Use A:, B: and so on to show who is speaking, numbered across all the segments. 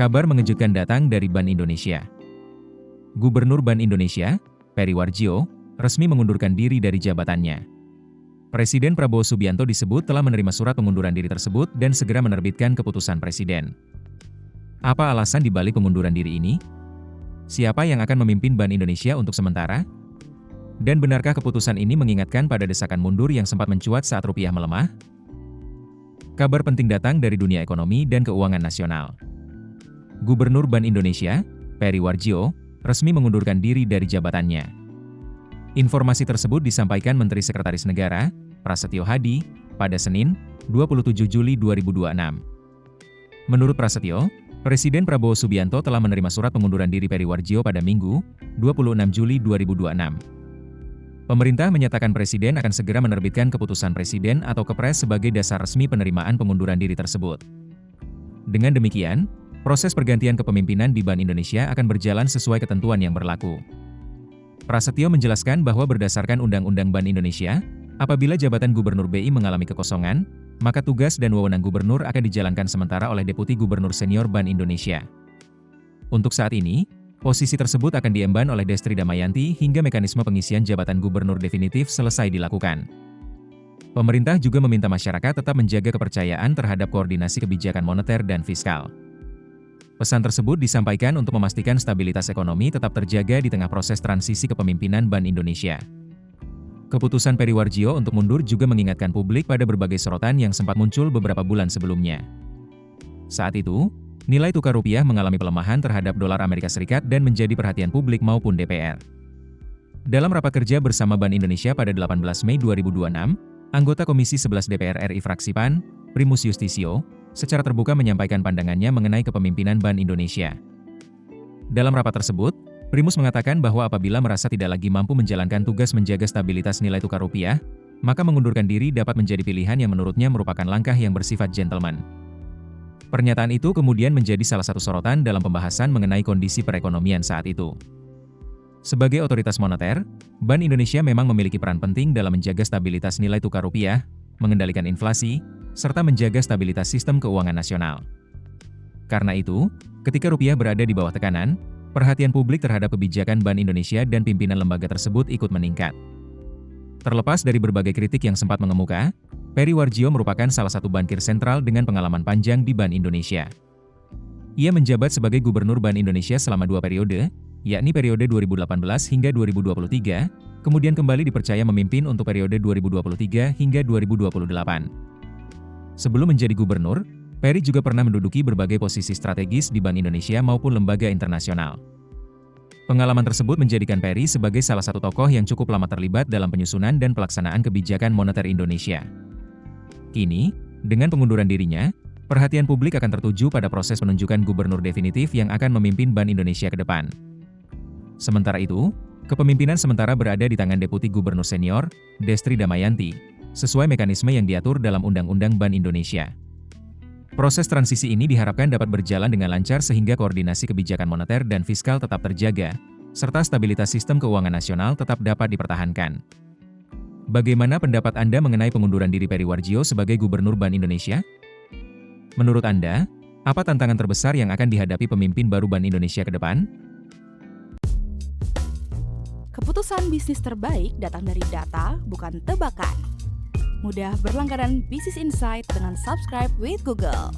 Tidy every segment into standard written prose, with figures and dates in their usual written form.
A: Kabar mengejutkan datang dari Bank Indonesia. Gubernur Bank Indonesia, Peri Warjio, resmi mengundurkan diri dari jabatannya. Presiden Prabowo Subianto disebut telah menerima surat pengunduran diri tersebut dan segera menerbitkan keputusan Presiden. Apa alasan dibalik pengunduran diri ini? Siapa yang akan memimpin Bank Indonesia untuk sementara? Dan benarkah keputusan ini mengingatkan pada desakan mundur yang sempat mencuat saat rupiah melemah? Kabar penting datang dari dunia ekonomi dan keuangan nasional. Gubernur Bank Indonesia, Peri Warjio, resmi mengundurkan diri dari jabatannya. Informasi tersebut disampaikan Menteri Sekretaris Negara, Prasetyo Hadi, pada Senin, 27 Juli 2026. Menurut Prasetyo, Presiden Prabowo Subianto telah menerima surat pengunduran diri Peri Warjio pada Minggu, 26 Juli 2026. Pemerintah menyatakan Presiden akan segera menerbitkan keputusan Presiden atau Kepres sebagai dasar resmi penerimaan pengunduran diri tersebut. Dengan demikian, proses pergantian kepemimpinan di Bank Indonesia akan berjalan sesuai ketentuan yang berlaku. Prasetyo menjelaskan bahwa berdasarkan Undang-Undang Bank Indonesia, apabila jabatan Gubernur BI mengalami kekosongan, maka tugas dan wewenang Gubernur akan dijalankan sementara oleh Deputi Gubernur Senior Bank Indonesia. Untuk saat ini, posisi tersebut akan diemban oleh Destri Damayanti hingga mekanisme pengisian jabatan Gubernur definitif selesai dilakukan. Pemerintah juga meminta masyarakat tetap menjaga kepercayaan terhadap koordinasi kebijakan moneter dan fiskal. Pesan tersebut disampaikan untuk memastikan stabilitas ekonomi tetap terjaga di tengah proses transisi kepemimpinan Bank Indonesia. Keputusan Peri Warjio untuk mundur juga mengingatkan publik pada berbagai sorotan yang sempat muncul beberapa bulan sebelumnya. Saat itu, nilai tukar rupiah mengalami pelemahan terhadap dolar Amerika Serikat dan menjadi perhatian publik maupun DPR. Dalam rapat kerja bersama Bank Indonesia pada 18 Mei 2026, anggota Komisi 11 DPR RI fraksi PAN, Primus Yustisio, secara terbuka menyampaikan pandangannya mengenai kepemimpinan Bank Indonesia. Dalam rapat tersebut, Primus mengatakan bahwa apabila merasa tidak lagi mampu menjalankan tugas menjaga stabilitas nilai tukar rupiah, maka mengundurkan diri dapat menjadi pilihan yang menurutnya merupakan langkah yang bersifat gentleman. Pernyataan itu kemudian menjadi salah satu sorotan dalam pembahasan mengenai kondisi perekonomian saat itu. Sebagai otoritas moneter, Bank Indonesia memang memiliki peran penting dalam menjaga stabilitas nilai tukar rupiah, mengendalikan inflasi, serta menjaga stabilitas sistem keuangan nasional. Karena itu, ketika rupiah berada di bawah tekanan, perhatian publik terhadap kebijakan Bank Indonesia dan pimpinan lembaga tersebut ikut meningkat. Terlepas dari berbagai kritik yang sempat mengemuka, Peri Warjio merupakan salah satu bankir sentral dengan pengalaman panjang di Bank Indonesia. Ia menjabat sebagai Gubernur Bank Indonesia selama 2 periode, yakni periode 2018 hingga 2023, kemudian kembali dipercaya memimpin untuk periode 2023 hingga 2028. Sebelum menjadi gubernur, Peri juga pernah menduduki berbagai posisi strategis di Bank Indonesia maupun lembaga internasional. Pengalaman tersebut menjadikan Peri sebagai salah satu tokoh yang cukup lama terlibat dalam penyusunan dan pelaksanaan kebijakan moneter Indonesia. Kini, dengan pengunduran dirinya, perhatian publik akan tertuju pada proses penunjukan gubernur definitif yang akan memimpin Bank Indonesia ke depan. Sementara itu, kepemimpinan sementara berada di tangan Deputi Gubernur Senior, Destri Damayanti, sesuai mekanisme yang diatur dalam Undang-Undang Bank Indonesia. Proses transisi ini diharapkan dapat berjalan dengan lancar sehingga koordinasi kebijakan moneter dan fiskal tetap terjaga, serta stabilitas sistem keuangan nasional tetap dapat dipertahankan. Bagaimana pendapat Anda mengenai pengunduran diri Peri Warjio sebagai Gubernur Bank Indonesia? Menurut Anda, apa tantangan terbesar yang akan dihadapi pemimpin baru Bank Indonesia ke depan?
B: Keputusan bisnis terbaik datang dari data, bukan tebakan. Mudah berlangganan Business Insight dengan subscribe with Google.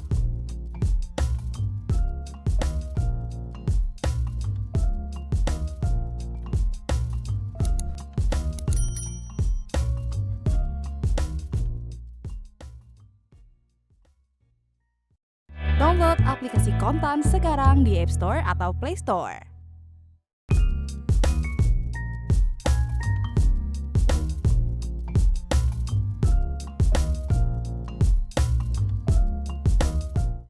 B: Download aplikasi Kontan sekarang di App Store atau Play Store.